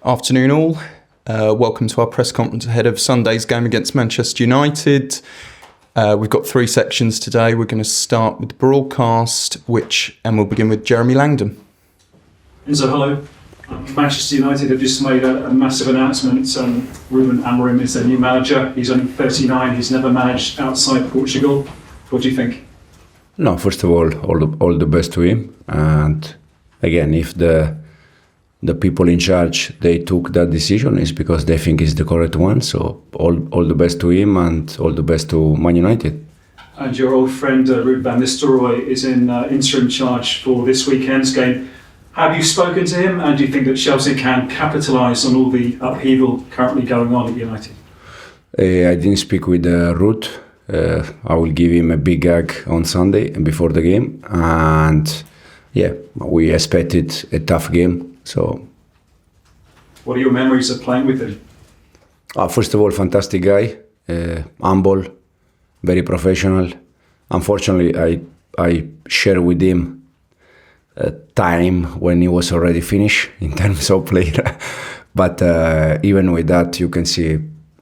Afternoon all. Welcome to our press conference ahead of Sunday's game against Manchester United. We've got 3 sections today. We're going to start with the broadcast, and we'll begin with Jeremy Langdon. Enzo, hello. Manchester United have just made a massive announcement. Ruben Amorim is their new manager. He's only 39. He's never managed outside Portugal. What do you think? No, first of all the best to him. And again, if the people in charge, they took that decision, is because they think it's the correct one. So all the best to him and all the best to Man United. And your old friend Ruud Van Nistelrooy is in interim charge for this weekend's game. Have you spoken to him, and do you think that Chelsea can capitalise on all the upheaval currently going on at United? I didn't speak with Ruud. I will give him a big hug on Sunday before the game. And yeah, we expected a tough game. So, what are your memories of playing with him? First of all, fantastic guy, humble, very professional. Unfortunately, I share with him a time when he was already finished in terms of player. But even with that, you can see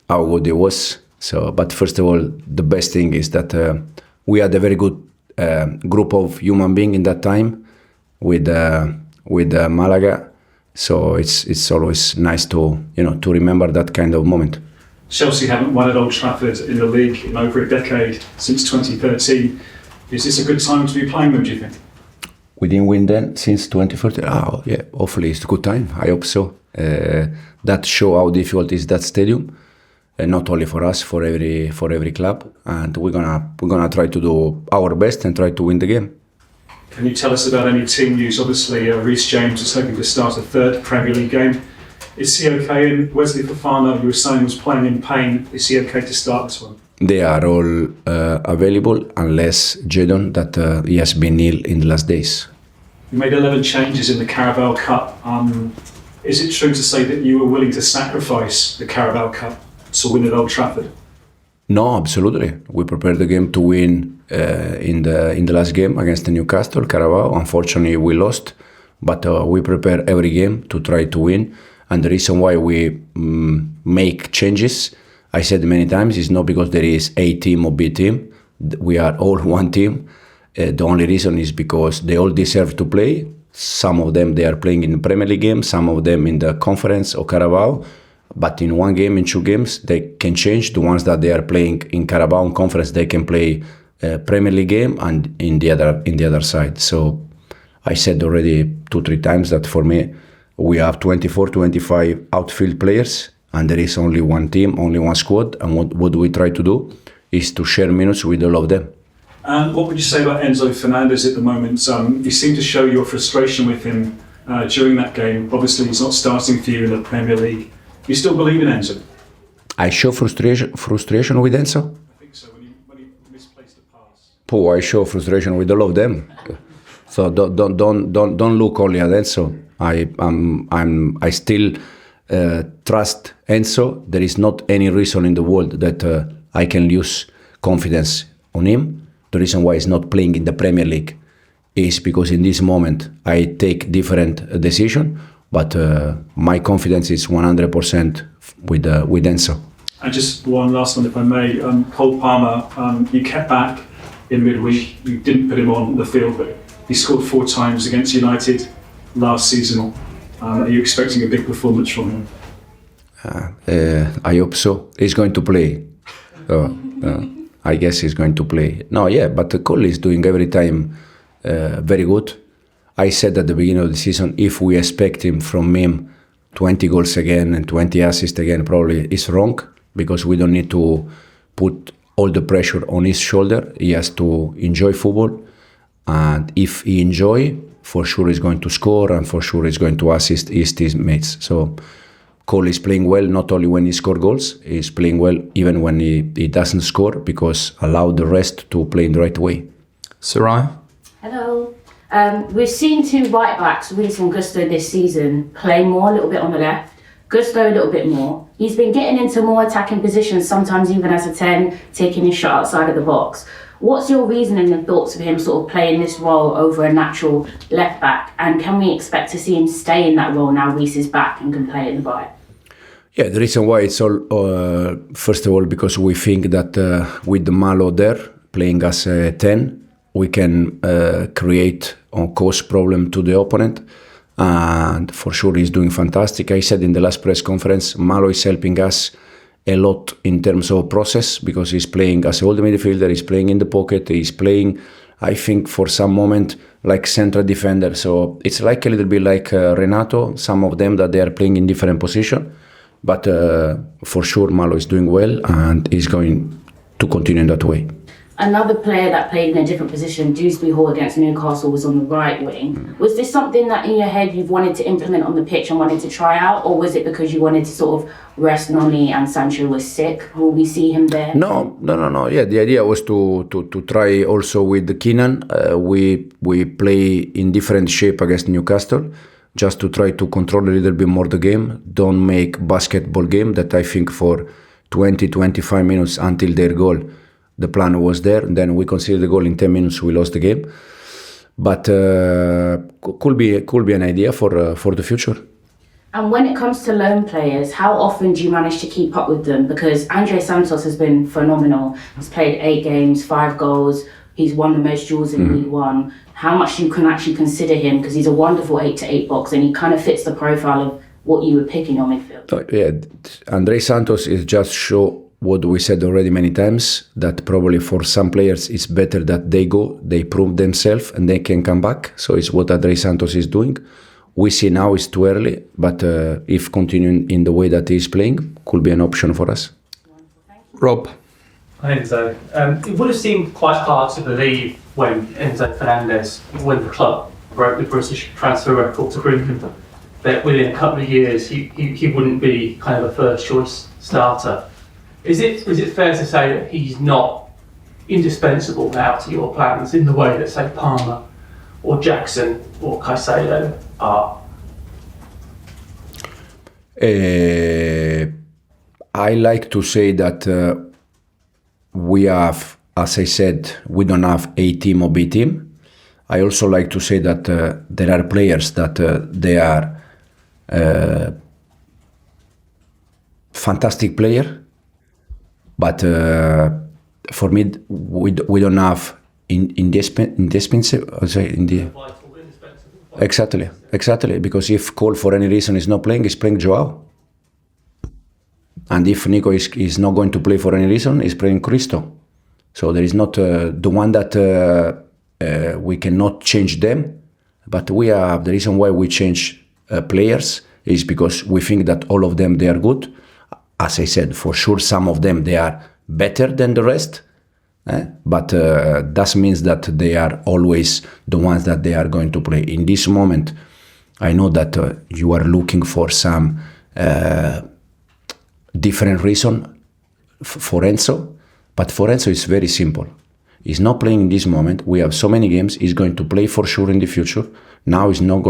how good he was. So, but first of all, the best thing is that we had a very good group of human beings in that time with Malaga. So it's always nice to remember that kind of moment. Chelsea haven't won at Old Trafford in the league in over a decade, since 2013. Is this a good time to be playing them, do you think? We didn't win then since 2013. Oh yeah, hopefully it's a good time. I hope so. That show how difficult is that stadium, not only for us, for every club, and we're gonna try to do our best and try to win the game. Can you tell us about any team news? Obviously, Reece James is hoping to start a 3rd Premier League game. Is he okay? And Wesley Fofana, you were saying, was playing in pain. Is he okay to start this one? They are all available, unless Jadon, that he has been ill in the last days. You made 11 changes in the Carabao Cup. Is it true to say that you were willing to sacrifice the Carabao Cup to win at Old Trafford? No, absolutely. We prepared the game to win in the last game against the Newcastle, Carabao. Unfortunately, we lost, but we prepare every game to try to win. And the reason why we make changes, I said many times, is not because there is A team or B team. We are all one team. The only reason is because they all deserve to play. Some of them, they are playing in the Premier League game, some of them in the Conference or Carabao. But in one game, in 2 games, they can change. The ones that they are playing in Carabao and Conference, they can play Premier League game, and in the other side. So I said already 2-3 times that for me, we have 24-25 outfield players, and there is only one team, only one squad. And what we try to do is to share minutes with all of them. And what would you say about Enzo Fernandez at the moment? You seem to show your frustration with him during that game. Obviously, he's not starting for you in the Premier League. You still believe in Enzo? I show frustration with Enzo? I think so, when he misplaced the pass. I show frustration with all of them. So don't look only at Enzo. I still trust Enzo. There is not any reason in the world that I can lose confidence on him. The reason why he's not playing in the Premier League is because in this moment I take different decision. But my confidence is 100% with Enzo. And just one last one, if I may. Cole Palmer, you kept back in midweek. You didn't put him on the field, but he scored 4 times against United last season. Are you expecting a big performance from him? I hope so. He's going to play. I guess he's going to play. No, yeah, but Cole is doing every time very good. I said at the beginning of the season, if we expect from him 20 goals again and 20 assists again, probably is wrong, because we don't need to put all the pressure on his shoulder. He has to enjoy football, and if he enjoy, for sure he's going to score, and for sure he's going to assist his teammates. So Cole is playing well, not only when he scores goals, he's playing well even when he doesn't score, because allow the rest to play in the right way. Soraya? Hello. We've seen two right backs, Ruud and Gusto, this season play more, a little bit on the left. Gusto a little bit more. He's been getting into more attacking positions, sometimes even as a 10, taking his shot outside of the box. What's your reasoning and thoughts of him sort of playing this role over a natural left back? And can we expect to see him stay in that role now Reece is back and can play in the right? Yeah, the reason why it's all, first of all, because we think that with the Malo there, playing as a 10, we can create or cause problem to the opponent. And for sure, he's doing fantastic. I said in the last press conference, Malo is helping us a lot in terms of process, because he's playing as a holding midfielder, he's playing in the pocket, he's playing, I think, for some moment like central defender. So it's like a little bit like Renato, some of them that they are playing in different position. But for sure, Malo is doing well and is going to continue in that way. Another player that played in a different position, Dewsbury Hall against Newcastle, was on the right wing. Was this something that in your head you've wanted to implement on the pitch and wanted to try out, or was it because you wanted to sort of rest Noni and Sancho was sick? Will we see him there? No. Yeah, the idea was to try also with Keenan. We play in different shape against Newcastle, just to try to control a little bit more the game. Don't make basketball game that I think for 20-25 minutes until their goal. The plan was there. Then we conceded the goal in 10 minutes. We lost the game. But could be an idea for the future. And when it comes to loan players, how often do you manage to keep up with them? Because Andrey Santos has been phenomenal. He's played 8 games, 5 goals. He's won the most duels in League One. How much you can actually consider him, because he's a wonderful 8-8 box and he kind of fits the profile of what you would pick in your midfield. Yeah, Andrey Santos is just show what we said already many times, that probably for some players it's better that they go, they prove themselves and they can come back. So it's what Andrey Santos is doing. We see now it's too early, but if continuing in the way that he's playing, could be an option for us. Rob? Hi Enzo. It would have seemed quite hard to believe when Enzo Fernandez, when the club broke the British transfer record to bring him, that within a couple of years he wouldn't be kind of a first choice starter. Is it fair to say that he's not indispensable now to your plans in the way that, say, Palmer or Jackson or Caicedo are? I like to say that we have, as I said, we don't have A team or B team. I also like to say that there are players that they are fantastic player. But for me, we don't have Exactly. Because if Cole for any reason is not playing, he's playing Joao. And if Nico is not going to play for any reason, he's playing Cristo. So there is not the one that we cannot change them. But we have the reason why we change players is because we think that all of them, they are good. As I said, for sure, some of them, they are better than the rest. But that means that they are always the ones that they are going to play. In this moment, I know that you are looking for some different reason for Enzo. But for Enzo, it's very simple. He's not playing in this moment. We have so many games. He's going to play for sure in the future. Now he's not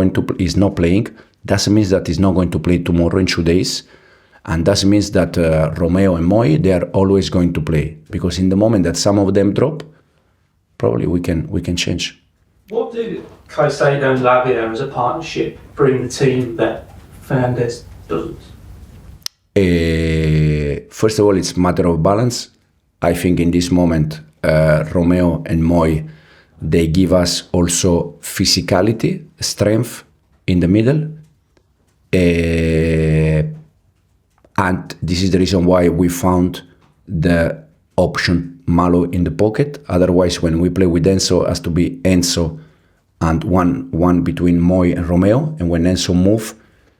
playing. That means that he's not going to play tomorrow in 2 days. And that means that Romeo and Moy, they are always going to play. Because in the moment that some of them drop, probably we can change. What do Caicedo and Lavia as a partnership bring the team that Fernandez doesn't? First of all, it's a matter of balance. I think in this moment, Romeo and Moy, they give us also physicality, strength in the middle. And this is the reason why we found the option Malo in the pocket. Otherwise, when we play with Enzo, it has to be Enzo and one between Moy and Romeo. And when Enzo move,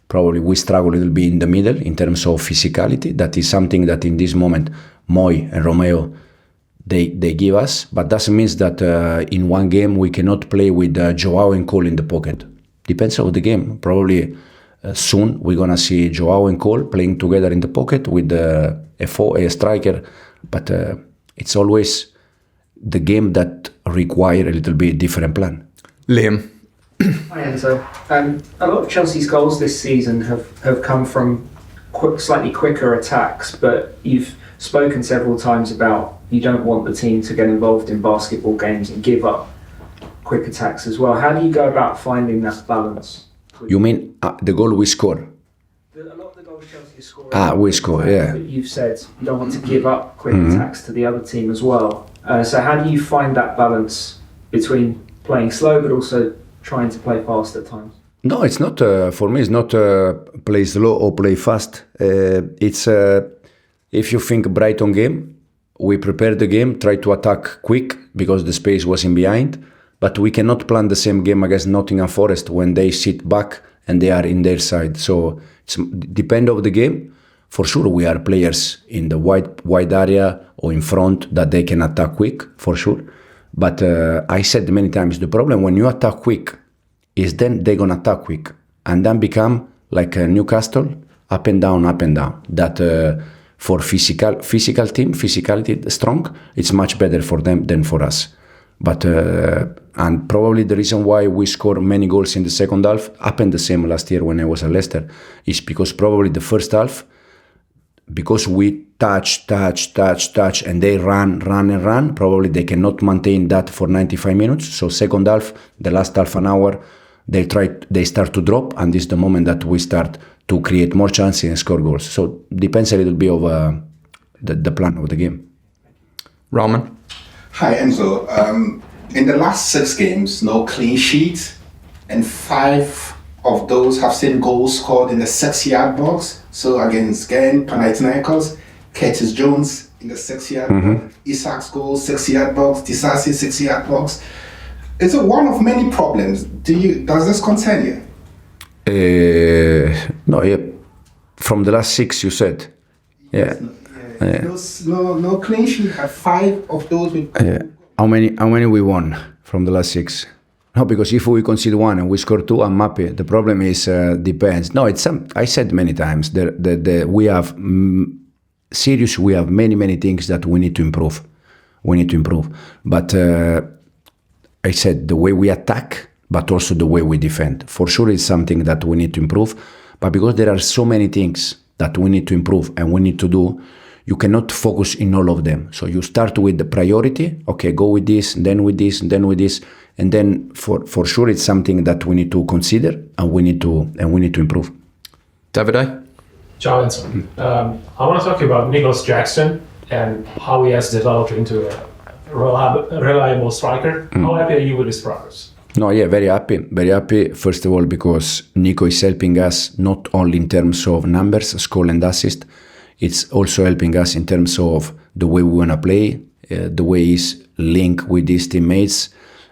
probably we struggle a little bit in the middle in terms of physicality. That is something that in this moment, Moy and Romeo, they give us. But that means that in one game, we cannot play with Joao and Cole in the pocket. Depends on the game. Probably soon we're gonna see Joao and Cole playing together in the pocket with a striker, but it's always the game that require a little bit different plan. Liam. Hi Enzo. A lot of Chelsea's goals this season have come from slightly quicker attacks, but you've spoken several times about you don't want the team to get involved in basketball games and give up quick attacks as well. How do you go about finding that balance? You mean the goal we score? A lot of the goals Chelsea is scoring. We score, yeah. But you've said you don't want to give up quick attacks to the other team as well. So how do you find that balance between playing slow but also trying to play fast at times? No, it's not. For me, it's not play slow or play fast. It's if you think Brighton game, we prepare the game, try to attack quick because the space was in behind. But we cannot plan the same game against Nottingham Forest when they sit back and they are in their side. So it's depend of the game. For sure, we are players in the wide area or in front that they can attack quick, for sure. But I said many times, the problem when you attack quick is then they're gonna attack quick and then become like Newcastle, up and down. That for physical team, physicality strong, it's much better for them than for us. But and probably the reason why we score many goals in the second half happened the same last year when I was at Leicester is because probably the first half, because we touch and they run, probably they cannot maintain that for 95 minutes. So second half, the last half an hour, they start to drop, and this is the moment that we start to create more chances and score goals. So depends a little bit of the plan of the game. Rahman. Hi Enzo. In the last 6 games, no clean sheet, and 5 of those have seen goals scored in the 6-yard box. So against Panathinaikos, Curtis Jones in the 6-yard box, Isak's goal 6-yard box, Disasi 6-yard box. It's one of many problems. Does this concern you? No, yeah. From the last 6, you said. Yeah. No clean sheet. Have 5 of those. How many we won from the last 6? No, because if we concede 1 and we score 2, I'm happy. The problem is depends. No, it's I said many times we have we have many things that we need to improve. But I said the way we attack, but also the way we defend. For sure, it's something that we need to improve. But because there are so many things that we need to improve and we need to do, you cannot focus in all of them. So you start with the priority. Okay, go with this, then with this, then with this, and then for sure it's something that we need to consider and we need to improve. Davide. Ciao Enzo. I want to talk about Nicholas Jackson and how he has developed into a reliable striker. How happy are you with his progress? No, yeah, very happy. First of all, because Nico is helping us not only in terms of numbers, score and assist. It's also helping us in terms of the way we want to play, the way he's linked with his teammates,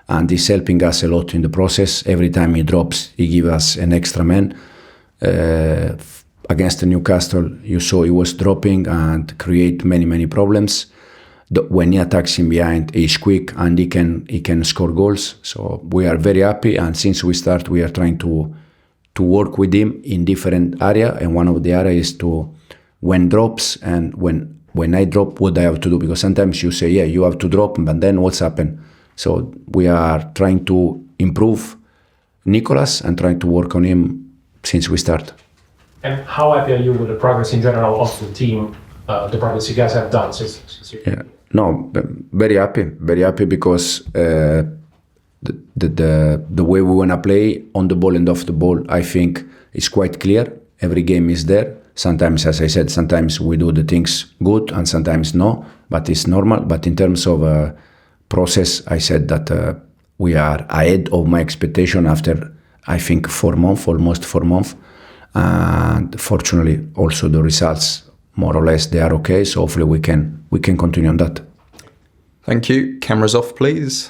and he's helping us a lot in the process. Every time he drops, he gives us an extra man. Against the Newcastle, you saw he was dropping and create many problems. When he attacks in behind, he's quick and he can score goals. So we are very happy, and since we start, we are trying to work with him in different area, and one of the areas is to when drops and when I drop, what I have to do, because sometimes you say, yeah, you have to drop, but then what's happened? So we are trying to improve Nicolas and trying to work on him since we start. And how happy are you with the progress in general of the team, the progress you guys have done since you... Yeah, no, very happy because the way we want to play on the ball and off the ball, I think is quite clear. Every game is there. Sometimes, as I said, sometimes we do the things good and sometimes no, but it's normal. But in terms of process, I said that we are ahead of my expectation after, I think, almost 4 months. And fortunately, also the results, more or less, they are okay. So hopefully we can continue on that. Thank you. Cameras off, please.